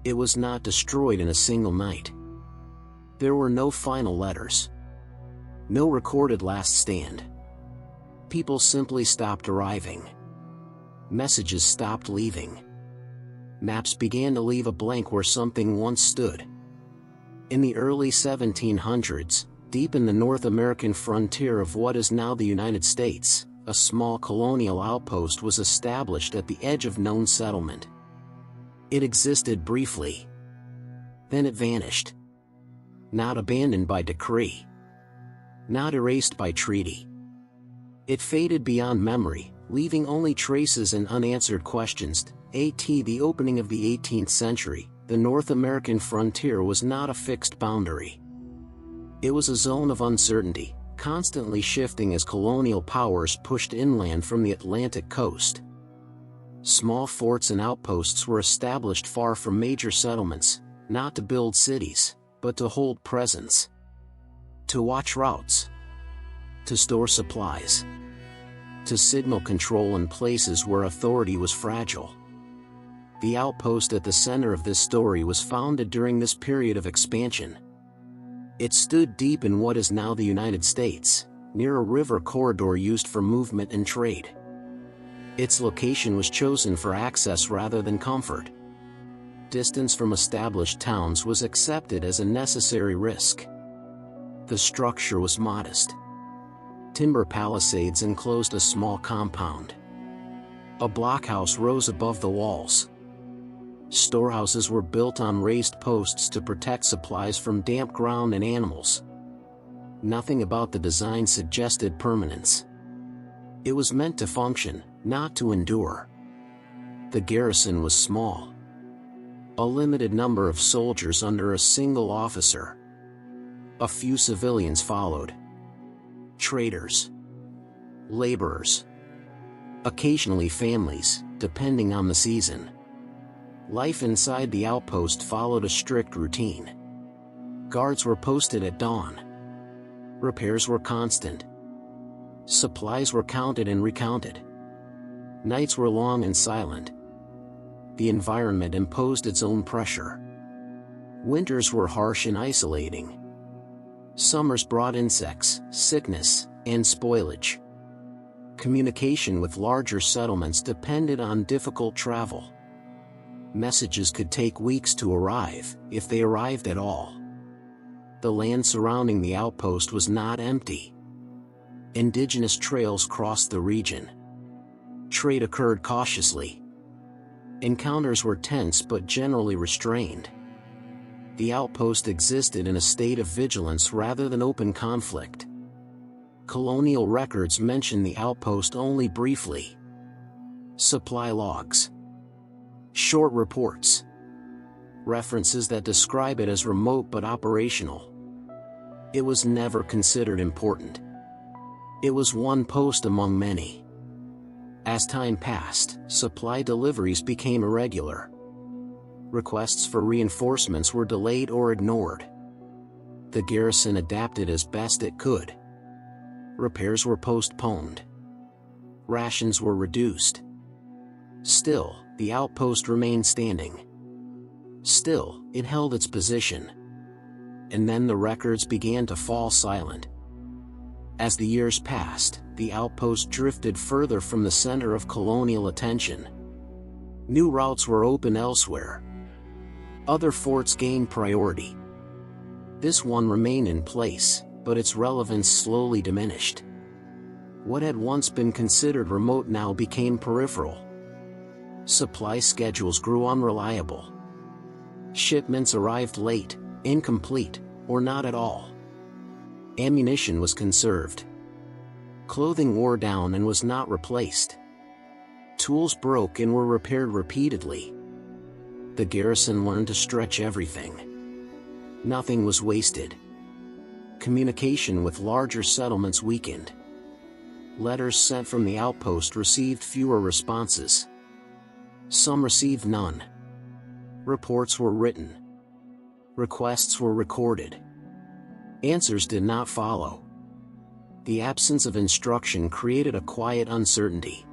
It was not destroyed in a single night. There were no final letters. No recorded last stand. People simply stopped arriving. Messages stopped leaving. Maps began to leave a blank where something once stood. In the early 1700s, deep in the North American frontier of what is now the United States, a small colonial outpost was established at the edge of known settlement. It existed briefly. Then it vanished. Not abandoned by decree. Not erased by treaty. It faded beyond memory, leaving only traces and unanswered questions. At the opening of the 18th century, the North American frontier was not a fixed boundary. It was a zone of uncertainty, constantly shifting as colonial powers pushed inland from the Atlantic coast. Small forts and outposts were established far from major settlements, not to build cities, but to hold presence. To watch routes. To store supplies. To signal control in places where authority was fragile. The outpost at the center of this story was founded during this period of expansion. It stood deep in what is now the United States, near a river corridor used for movement and trade. Its location was chosen for access rather than comfort. Distance from established towns was accepted as a necessary risk. The structure was modest. Timber palisades enclosed a small compound. A blockhouse rose above the walls. Storehouses were built on raised posts to protect supplies from damp ground and animals. Nothing about the design suggested permanence. It was meant to function, not to endure. The garrison was small. A limited number of soldiers under a single officer. A few civilians followed. Traders. Laborers. Occasionally families, depending on the season. Life inside the outpost followed a strict routine. Guards were posted at dawn. Repairs were constant. Supplies were counted and recounted. Nights were long and silent. The environment imposed its own pressure. Winters were harsh and isolating. Summers brought insects, sickness, and spoilage. Communication with larger settlements depended on difficult travel. Messages could take weeks to arrive, if they arrived at all. The land surrounding the outpost was not empty. Indigenous trails crossed the region. Trade occurred cautiously. Encounters were tense but generally restrained. The outpost existed in a state of vigilance rather than open conflict. Colonial records mention the outpost only briefly. Supply logs. Short reports. References that describe it as remote but operational. It was never considered important. It was one post among many. As time passed, supply deliveries became irregular. Requests for reinforcements were delayed or ignored. The garrison adapted as best it could. Repairs were postponed. Rations were reduced. Still, the outpost remained standing. Still, it held its position. And then the records began to fall silent. As the years passed, the outpost drifted further from the center of colonial attention. New routes were open elsewhere. Other forts gained priority. This one remained in place, but its relevance slowly diminished. What had once been considered remote now became peripheral. Supply schedules grew unreliable. Shipments arrived late, incomplete, or not at all. Ammunition was conserved. Clothing wore down and was not replaced. Tools broke and were repaired repeatedly. The garrison learned to stretch everything. Nothing was wasted. Communication with larger settlements weakened. Letters sent from the outpost received fewer responses. Some received none. Reports were written. Requests were recorded. Answers did not follow. The absence of instruction created a quiet uncertainty.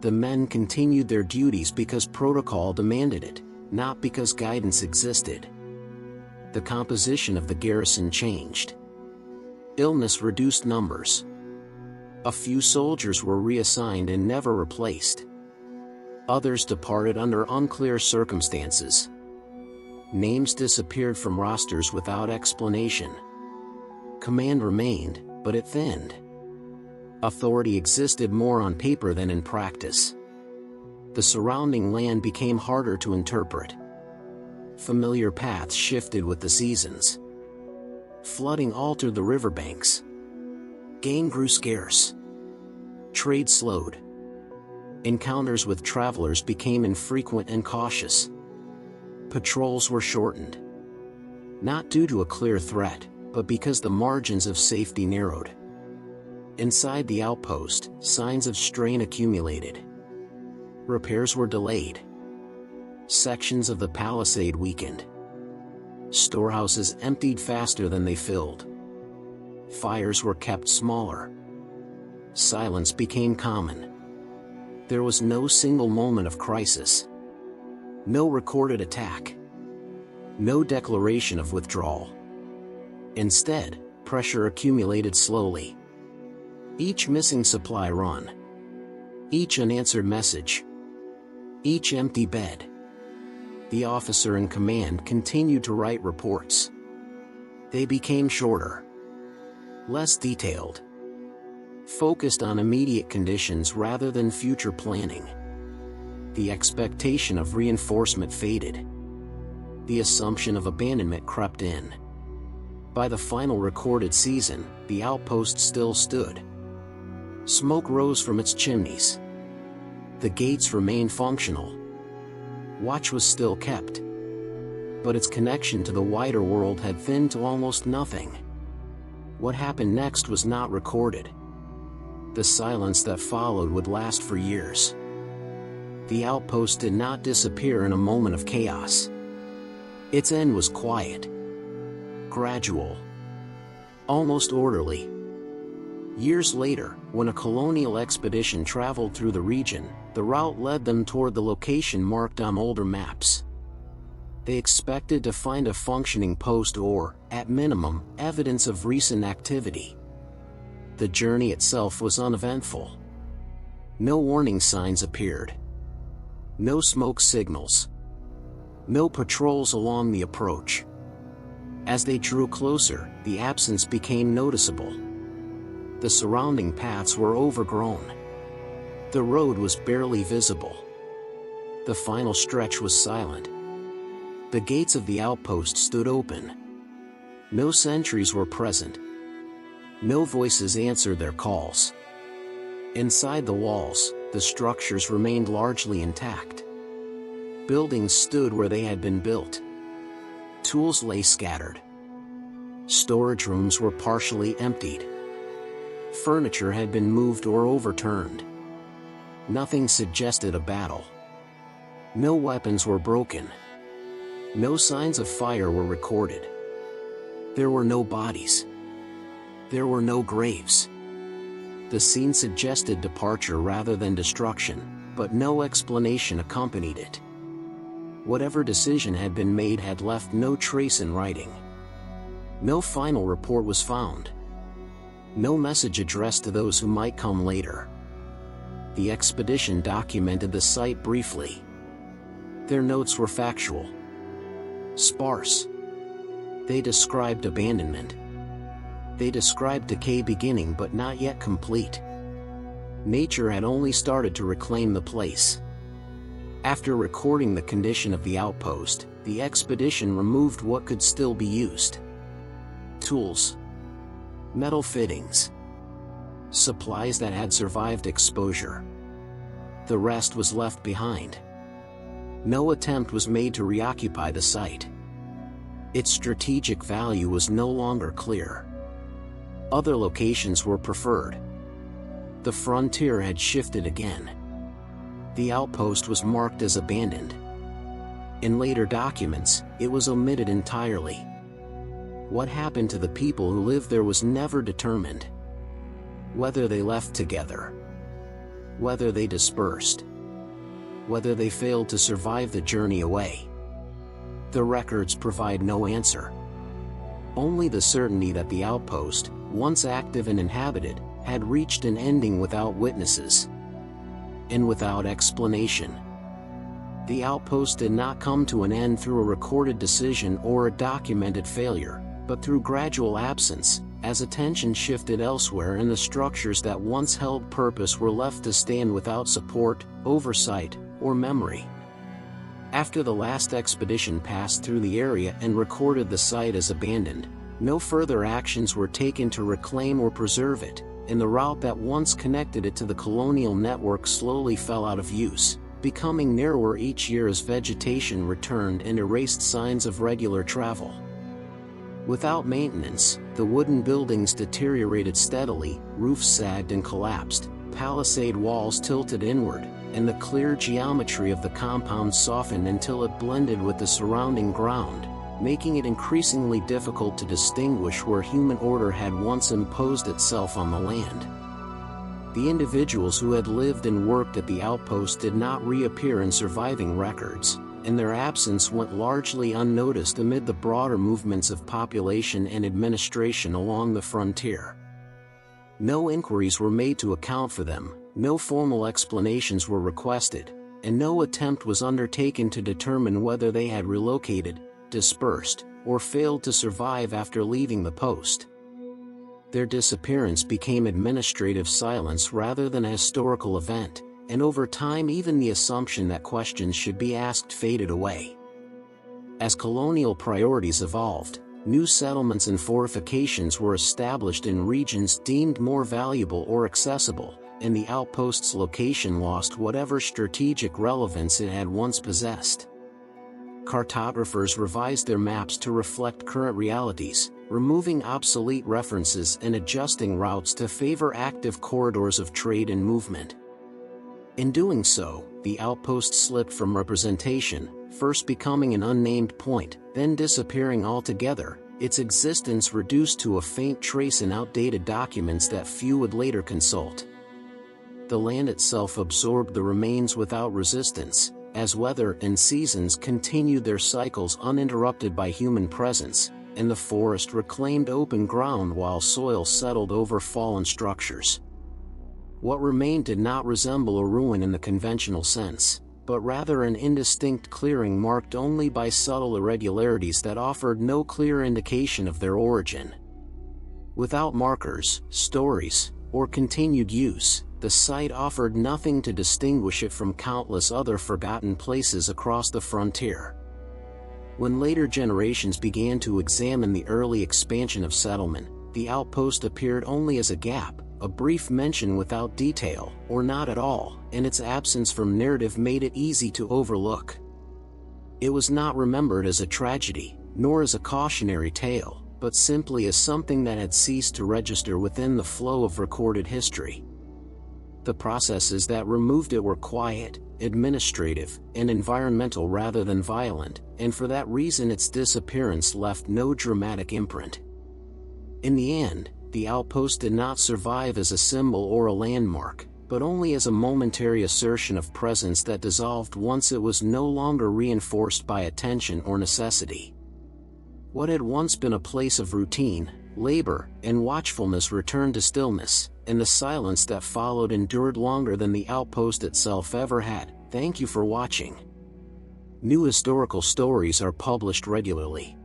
The men continued their duties because protocol demanded it, Not because guidance existed. The composition of the garrison changed. Illness reduced numbers. A few soldiers were reassigned and never replaced. Others departed under unclear circumstances. Names disappeared from rosters without explanation. Command remained, but it thinned. Authority existed more on paper than in practice. The surrounding land became harder to interpret. Familiar paths shifted with the seasons. Flooding altered the riverbanks. Game grew scarce. Trade slowed. Encounters with travelers became infrequent and cautious. Patrols were shortened. Not due to a clear threat, but because the margins of safety narrowed. Inside the outpost, signs of strain accumulated. Repairs were delayed. Sections of the palisade weakened. Storehouses emptied faster than they filled. Fires were kept smaller. Silence became common. There was no single moment of crisis. No recorded attack. No declaration of withdrawal. Instead, pressure accumulated slowly. Each missing supply run. Each unanswered message. Each empty bed. The officer in command continued to write reports. They became shorter. Less detailed. Focused on immediate conditions rather than future planning. The expectation of reinforcement faded. The assumption of abandonment crept in. By the final recorded season, the outpost still stood. Smoke rose from its chimneys. The gates remained functional. Watch was still kept. But its connection to the wider world had thinned to almost nothing. What happened next was not recorded. The silence that followed would last for years. The outpost did not disappear in a moment of chaos. Its end was quiet. Gradual. Almost orderly. Years later, when a colonial expedition traveled through the region, the route led them toward the location marked on older maps. They expected to find a functioning post or, at minimum, evidence of recent activity. The journey itself was uneventful. No warning signs appeared. No smoke signals. No patrols along the approach. As they drew closer, the absence became noticeable. The surrounding paths were overgrown. The road was barely visible. The final stretch was silent. The gates of the outpost stood open. No sentries were present. No voices answered their calls. Inside the walls, the structures remained largely intact. Buildings stood where they had been built. Tools lay scattered. Storage rooms were partially emptied. Furniture had been moved or overturned. Nothing suggested a battle. No weapons were broken. No signs of fire were recorded. There were no bodies. There were no graves. The scene suggested departure rather than destruction, but no explanation accompanied it. Whatever decision had been made had left no trace in writing. No final report was found. No message addressed to those who might come later. The expedition documented the site briefly. Their notes were factual. Sparse. They described abandonment. They described decay beginning but not yet complete. Nature had only started to reclaim the place. After recording the condition of the outpost, the expedition removed what could still be used. Tools. Metal fittings. Supplies that had survived exposure. The rest was left behind. No attempt was made to reoccupy the site. Its strategic value was no longer clear. Other locations were preferred. The frontier had shifted again. The outpost was marked as abandoned. In later documents, it was omitted entirely. What happened to the people who lived there was never determined. Whether they left together. Whether they dispersed. Whether they failed to survive the journey away. the records provide no answer. Only the certainty that the outpost, once active and inhabited, had reached an ending without witnesses and without explanation. The outpost did not come to an end through a recorded decision or a documented failure, but through gradual absence, as attention shifted elsewhere and the structures that once held purpose were left to stand without support, oversight, or memory. After the last expedition passed through the area and recorded the site as abandoned, no further actions were taken to reclaim or preserve it, and the route that once connected it to the colonial network slowly fell out of use, becoming narrower each year as vegetation returned and erased signs of regular travel. Without maintenance, the wooden buildings deteriorated steadily, roofs sagged and collapsed, palisade walls tilted inward, and the clear geometry of the compound softened until it blended with the surrounding ground, making it increasingly difficult to distinguish where human order had once imposed itself on the land. The individuals who had lived and worked at the outpost did not reappear in surviving records, and their absence went largely unnoticed amid the broader movements of population and administration along the frontier. No inquiries were made to account for them, no formal explanations were requested, and no attempt was undertaken to determine whether they had relocated, dispersed, or failed to survive after leaving the post. Their disappearance became administrative silence rather than a historical event, and over time even the assumption that questions should be asked faded away. As colonial priorities evolved, new settlements and fortifications were established in regions deemed more valuable or accessible, and the outpost's location lost whatever strategic relevance it had once possessed. Cartographers revised their maps to reflect current realities, removing obsolete references and adjusting routes to favor active corridors of trade and movement. In doing so, the outpost slipped from representation, first becoming an unnamed point, then disappearing altogether, its existence reduced to a faint trace in outdated documents that few would later consult. The land itself absorbed the remains without resistance, as weather and seasons continued their cycles uninterrupted by human presence, and the forest reclaimed open ground while soil settled over fallen structures. What remained did not resemble a ruin in the conventional sense, but rather an indistinct clearing marked only by subtle irregularities that offered no clear indication of their origin. Without markers, stories, or continued use, the site offered nothing to distinguish it from countless other forgotten places across the frontier. When later generations began to examine the early expansion of settlement, the outpost appeared only as a gap, a brief mention without detail, or not at all, and its absence from narrative made it easy to overlook. It was not remembered as a tragedy, nor as a cautionary tale, but simply as something that had ceased to register within the flow of recorded history. The processes that removed it were quiet, administrative, and environmental rather than violent, and for that reason its disappearance left no dramatic imprint. In the end, the outpost did not survive as a symbol or a landmark, but only as a momentary assertion of presence that dissolved once it was no longer reinforced by attention or necessity. What had once been a place of routine, labor, and watchfulness returned to stillness, and the silence that followed endured longer than the outpost itself ever had. Thank you for watching. New historical stories are published regularly.